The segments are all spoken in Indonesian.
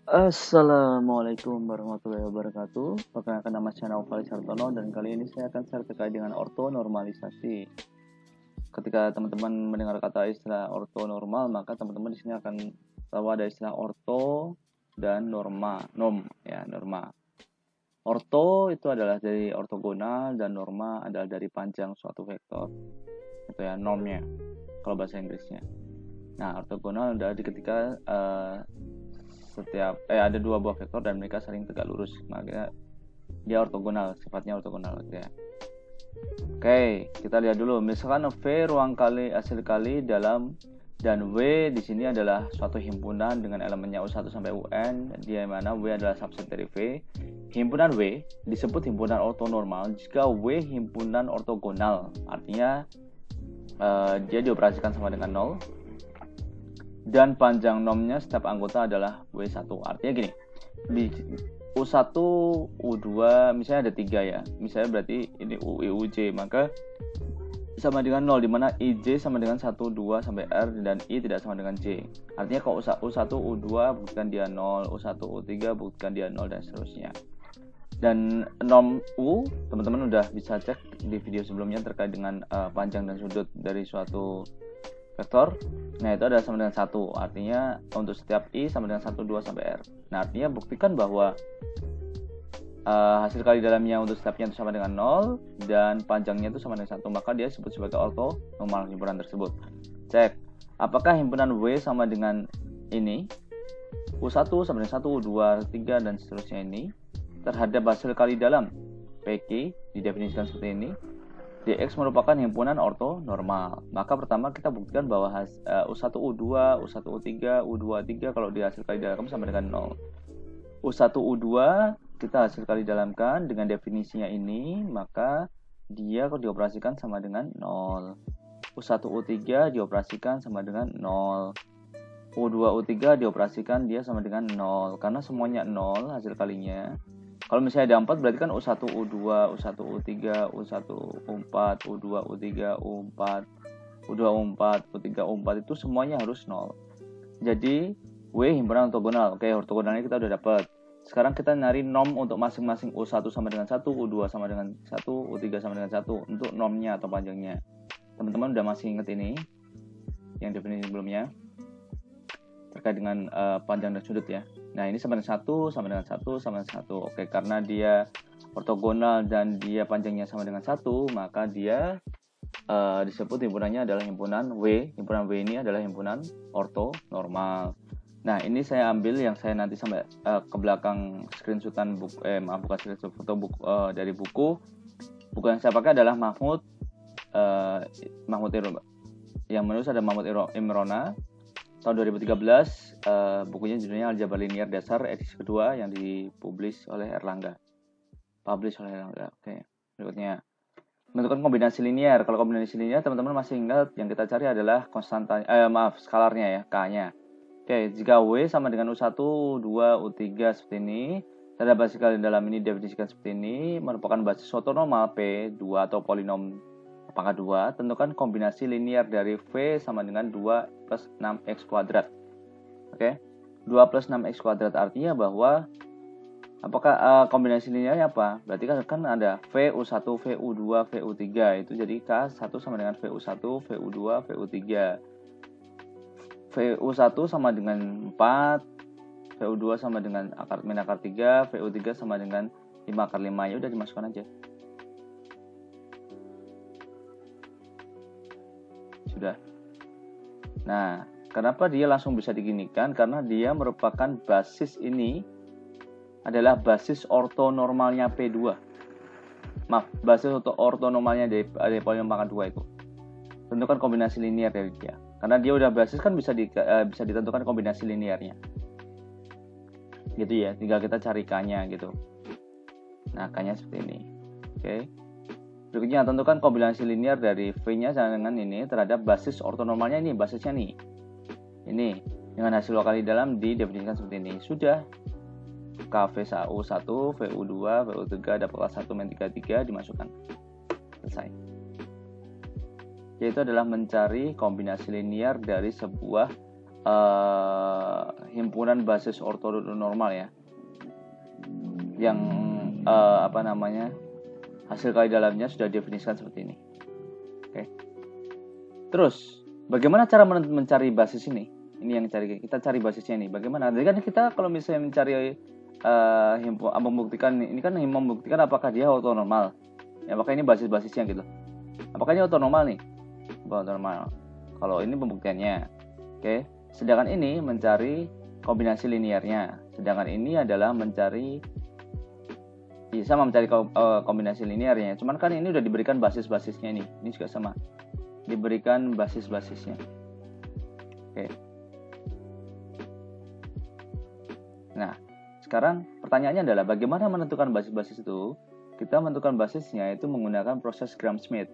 Assalamualaikum warahmatullahi wabarakatuh. Perkenalkan, nama saya Naufal Sartono dan kali ini saya akan share terkait dengan ortonormalisasi. Ketika teman-teman mendengar kata istilah ortonormal, maka teman-teman di sini akan tahu ada istilah orto dan norma. Norma. Orto itu adalah dari ortogonal dan norma adalah dari panjang suatu vektor. Itu ya normnya kalau bahasa Inggrisnya. Nah, ortogonal adalah ketika ada dua buah vektor dan mereka saling tegak lurus, maka dia ortogonal, sifatnya ortogonal ya. Oke, kita lihat dulu. Misalkan V ruang kali hasil kali dalam dan W di sini adalah suatu himpunan dengan elemennya U1 sampai UN, di mana W adalah subset dari V. Himpunan W disebut himpunan ortonormal jika W himpunan ortogonal, artinya dia dioperasikan sama dengan 0 dan panjang nomnya setiap anggota adalah W1. Artinya gini, di U1, U2 misalnya ada 3 ya, misalnya berarti ini U, I, U, J, maka sama dengan 0, dimana IJ sama dengan 1, 2 sampai R dan I tidak sama dengan J. Artinya kalau U1, U2 buktikan dia 0, U1, U3 buktikan dia 0 dan seterusnya. Dan norm U teman-teman udah bisa cek di video sebelumnya terkait dengan panjang dan sudut dari suatu vektor. Nah, itu adalah sama dengan 1. Artinya untuk setiap I sama dengan 1, 2 sampai R. Nah, artinya buktikan bahwa hasil kali dalamnya untuk setiapnya itu sama dengan 0 dan panjangnya itu sama dengan 1, maka dia disebut sebagai ortonormal himpunan tersebut. Cek apakah himpunan W sama dengan ini, U1 sama dengan 1, U2, 3 dan seterusnya ini terhadap hasil kali dalam PQ didefinisikan seperti ini. DX merupakan himpunan ortonormal. Maka pertama kita buktikan bahwa U1, U2, U1, U3, U2, 3 kalau di hasil kali dalam sama dengan 0. U1, U2 kita hasil kali dalamkan dengan definisinya ini, maka dia kalau dioperasikan sama dengan 0. U1, U3 dioperasikan sama dengan 0. U2, U3 dioperasikan dia sama dengan 0. Karena semuanya 0 hasil kalinya. Kalau misalnya ada 4 berarti kan U1, U2, U1, U3, U1, U4, U2, U3, U4, U2, U4, U3, U4 itu semuanya harus 0. Jadi W himpunan ortogonal. Oke, ortogonalnya kita udah dapat. Sekarang kita nyari norm untuk masing-masing U1 sama dengan 1, U2 sama dengan 1, U3 sama dengan 1 untuk normnya atau panjangnya. Teman-teman udah masih ingat ini yang definisi sebelumnya terkait dengan panjang dan sudut ya. Nah, ini sama dengan 1, sama dengan 1, sama dengan 1. Oke, karena dia ortogonal dan dia panjangnya sama dengan 1, maka dia disebut himpunannya adalah himpunan W. Himpunan W ini adalah himpunan ortonormal. Nah, ini saya ambil yang saya nanti sampai ke belakang screenshotan buku, bukan screenshot, foto buku dari buku. Buku yang saya pakai adalah Mahmud Imrona. Yang menulis ada Mahmud Imrona tahun 2013. Bukunya judulnya Aljabar Linier Dasar edisi kedua yang dipublish oleh Erlangga. Oke. Berikutnya, menentukan kombinasi linier. Kalau kombinasi linier teman-teman masih ingat yang kita cari adalah konstanta skalarnya ya, K-nya. Oke, jika W sama dengan U1, U2, U3 seperti ini, terhadap basis kali dalam ini definisikan seperti ini, merupakan basis ortonormal P2 atau polinom pangkat 2, tentukan kombinasi linier dari V sama dengan 2 plus 6x kuadrat. Oke, 2 plus 6x kuadrat artinya bahwa apakah kombinasi liniernya apa? Berarti kan ada VU1, VU2, VU3, itu jadi K1 sama dengan VU1, VU2, VU3. VU1 sama dengan 4, VU2 sama dengan min akar 3, VU3 sama dengan 5 akar 5. Ya udah dimasukkan aja. Sudah. Nah, kenapa dia langsung bisa diginikan? Karena dia merupakan basis ini adalah basis ortonormalnya P2. Maaf, basis ortonormalnya dari polinom pangkat 2 itu. Tentukan kombinasi linier dari dia. Karena dia udah basis kan bisa ditentukan kombinasi liniernya. Gitu ya, tinggal kita cari K-nya gitu. Nah, K-nya seperti ini. Oke. Berikutnya, tentukan kombinasi linier dari V-nya sama dengan ini terhadap basis ortonormalnya ini, basisnya nih. Ini, dengan hasil kali dalam didefinisikan seperti ini. Sudah. KV1, VU2, VU3 dapat kelas 1 min 33 dimasukkan. Selesai. Yaitu adalah mencari kombinasi linier dari sebuah himpunan basis ortonormal ya, yang hasil kali dalamnya sudah definisikan seperti ini. Oke. Terus bagaimana cara mencari basis ini? Ini yang kita cari basisnya ini. Bagaimana? Jadi kan kita kalau misalnya mencari membuktikan apakah dia ortonormal. Ya, apakah ini basis-basisnya gitu. Apakah ini ortonormal nih? Ortonormal. Kalau ini pembuktiannya. Oke. Sedangkan ini mencari kombinasi linearnya. Sedangkan ini adalah mencari kombinasi linearnya. Cuman kan ini udah diberikan basis-basisnya nih. Ini juga sama. Diberikan basis-basisnya. Oke. Nah, sekarang pertanyaannya adalah bagaimana menentukan basis-basis itu? Kita menentukan basisnya itu menggunakan proses Gram-Schmidt.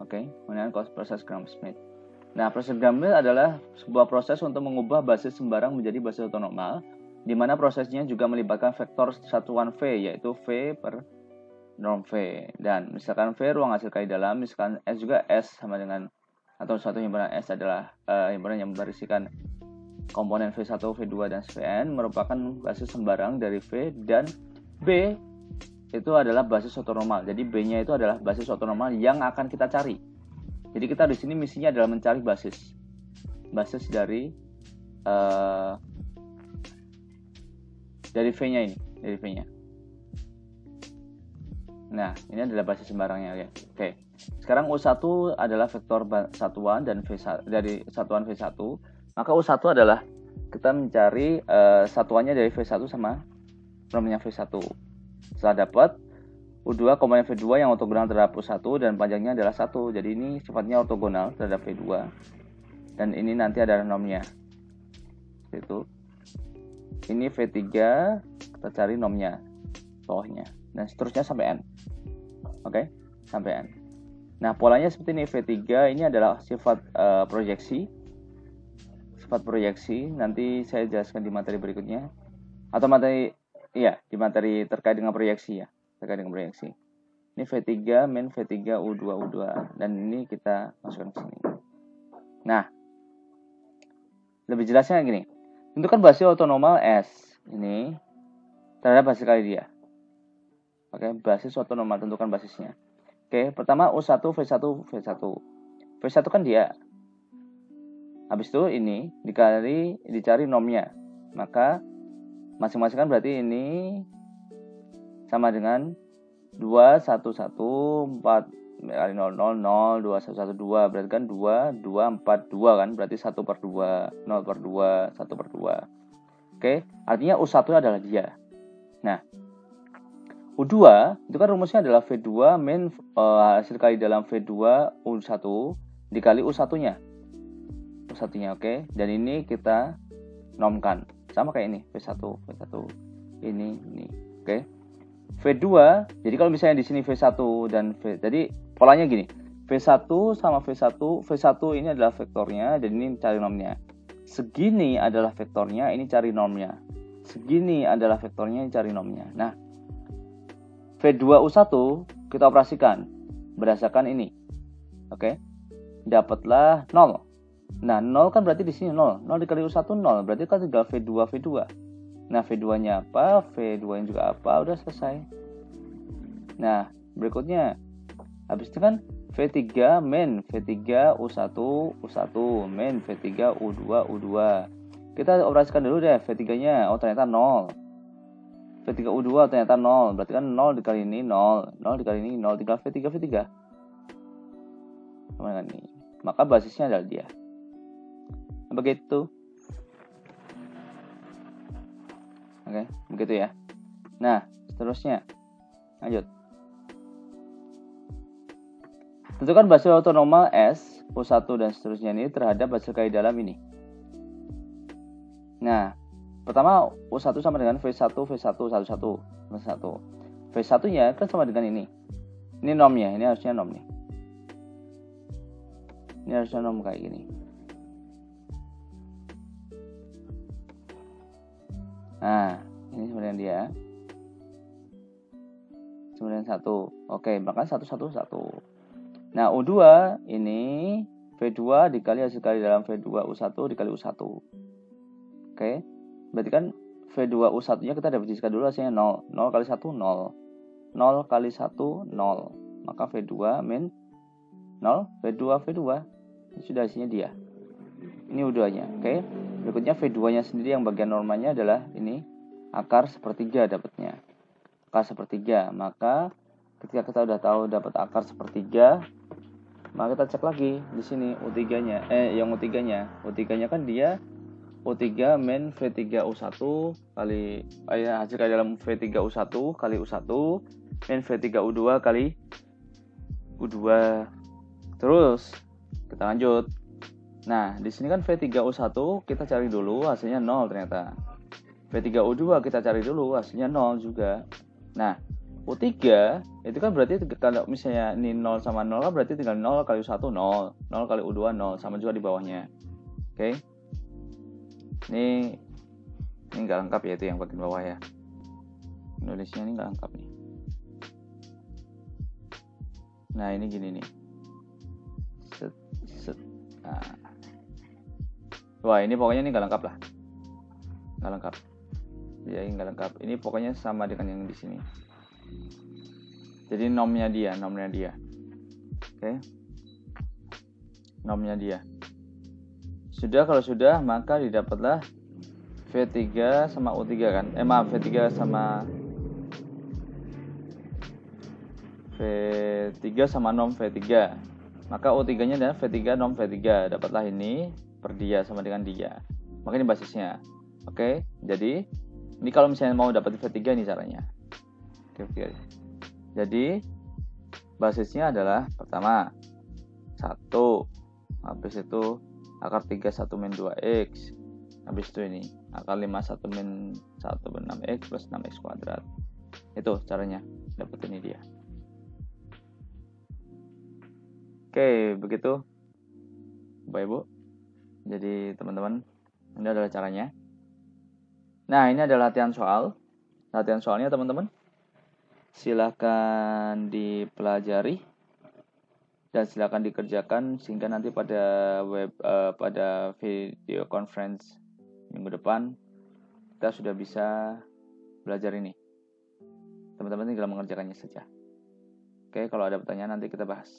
Oke, menggunakan proses Gram-Schmidt. Nah, proses Gram-Schmidt adalah sebuah proses untuk mengubah basis sembarang menjadi basis ortonormal, di mana prosesnya juga melibatkan vektor satuan V, yaitu V per norm V. Dan misalkan V ruang hasil kali dalam, misalkan S juga S sama dengan, atau suatu himpunan S adalah himpunan yang berisikan komponen V1, V2, dan Vn, merupakan basis sembarang dari V, dan B itu adalah basis ortonormal. Jadi B-nya itu adalah basis ortonormal yang akan kita cari. Jadi kita di sini misinya adalah mencari basis dari V-nya ini, dari V-nya. Nah, ini adalah basis sembarangnya ya. Oke. Sekarang U1 adalah vektor satuan dan V1 dari satuan V1. Maka U1 adalah kita mencari satuannya dari V1 sama nomornya V1. Setelah dapat, U2 komponen V2 yang ortogonal terhadap U1 dan panjangnya adalah 1. Jadi ini sifatnya ortogonal terhadap V2. Dan ini nanti ada nomnya. Itu. Ini V3, kita cari nomnya, bawahnya. Dan seterusnya sampai N. Oke, sampai N. Nah, polanya seperti ini. V3 ini adalah sifat proyeksi. Sifat proyeksi nanti saya jelaskan di materi berikutnya, atau di materi terkait dengan proyeksi ya, terkait dengan proyeksi. Ini V3 min V3 U2 dan ini kita masukkan ke sini. Nah, lebih jelasnya gini. Tentukan basis ortonormal S ini terhadap hasil kali dia. Oke, basis ortonormal, tentukan basisnya. Oke, pertama U1 V1 V1. V1 kan dia. Habis itu ini dicari nomnya. Maka masing-masing kan berarti ini sama dengan 2 1 1 4 kali 0 0 0 2 1 1 2, berarti kan 2 2 4 2 kan, berarti 1 per 2 0 per 2 1 per 2. Oke, artinya U1 adalah dia. Nah, U2 itu kan rumusnya adalah V2 min hasil kali dalam V2 U1 dikali U1-nya. U1-nya, oke. Dan ini kita nomkan. Sama kayak ini, V1 ini. Oke. V2, jadi kalau misalnya di sini V1 dan V, jadi polanya gini. V1 sama V1 ini adalah vektornya, jadi ini cari nomnya. Segini adalah vektornya, ini cari nomnya. Segini adalah vektornya, ini cari nomnya. Nah, V2U1 kita operasikan berdasarkan ini. Oke. Dapatlah 0. Nah, 0 kan berarti di sini 0. 0 dikali U1 0, berarti kan tinggal V2. Nah, V2-nya apa? V2-nya juga apa? Udah selesai. Nah, berikutnya habis itu kan V3 min V3 U1 min V3 U2. Kita operasikan dulu deh V3-nya. Oh, ternyata 0. V3 U2 ternyata 0. Berarti kan 0 dikali ini 0. 0 dikali ini 0. Tinggal V3. Sama dengan ini. Maka basisnya adalah dia. Begitu. Oke, begitu ya. Nah, seterusnya. Lanjut. Tentukan basis ortonormal S, U1 dan seterusnya ini terhadap hasil kali dalam ini. Nah, pertama U1 sama dengan V1 V1-nya kan sama dengan ini. Ini nomnya, ini harusnya nom nih. Ini harusnya nom kayak gini. Nah, ini sebenarnya dia. Sebenarnya 1. Oke, maka 1. Nah, U2 ini V2 dikali hasil kali dalam V2U1 dikali U1. Oke. Berarti kan V2U1 nya kita dapat diskat dulu hasilnya 0. 0 kali 1 0. 0 kali 1 0. Maka V2 min 0 V2 ini sudah hasilnya dia. Ini U2 nya. Oke. Berikutnya V2 nya sendiri yang bagian normanya adalah ini akar sepertiga dapatnya. Akar sepertiga. Maka ketika kita udah tahu dapat akar sepertiga, maka kita cek lagi di sini U3-nya. Yang U3-nya. U3-nya kan dia U3 min V3U1 kali hasil kali dalam V3U1 kali U1 min V3U2 kali U2. Terus kita lanjut. Nah, di sini kan V3U1 kita cari dulu hasilnya 0 ternyata. V3U2 kita cari dulu hasilnya 0 juga. Nah, U3 itu kan berarti kalau misalnya ini 0 sama 0 kan berarti tinggal 0 kali U1 0, 0 kali U2 0, sama juga di bawahnya. Oke. Ini enggak lengkap ya, itu yang bagian bawah ya. Indonesia ini enggak lengkap nih. Nah, ini gini nih. Nah. Wah, ini pokoknya ini enggak lengkap lah. Enggak lengkap. Ya, ini enggak lengkap. Ini pokoknya sama dengan yang di sini. Jadi nomnya dia. Oke. Nomnya dia. Sudah, kalau sudah maka didapatlah V3 sama U3 kan. V3 sama nom V3. Maka U3-nya adalah V3 nom V3. Dapatlah ini per dia sama dengan dia. Maka ini basisnya. Oke. Jadi ini kalau misalnya mau dapat V3 ini caranya. Oke. Jadi basisnya adalah pertama 1, habis itu akar 3 1 min 2x, habis itu ini akar 5 1 min 1 per 6x plus 6x kuadrat. Itu caranya dapat ini dia. Oke, begitu Bapak Ibu. Jadi teman-teman, ini adalah caranya. Nah, ini adalah latihan soal. Latihan soalnya teman-teman silakan dipelajari dan silakan dikerjakan sehingga nanti pada video conference minggu depan kita sudah bisa belajar ini. Teman-teman tinggal mengerjakannya saja. Oke, kalau ada pertanyaan nanti kita bahas.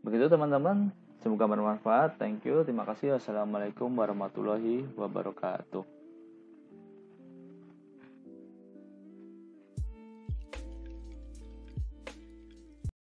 Begitu teman-teman, semoga bermanfaat. Thank you, terima kasih. Wassalamualaikum warahmatullahi wabarakatuh.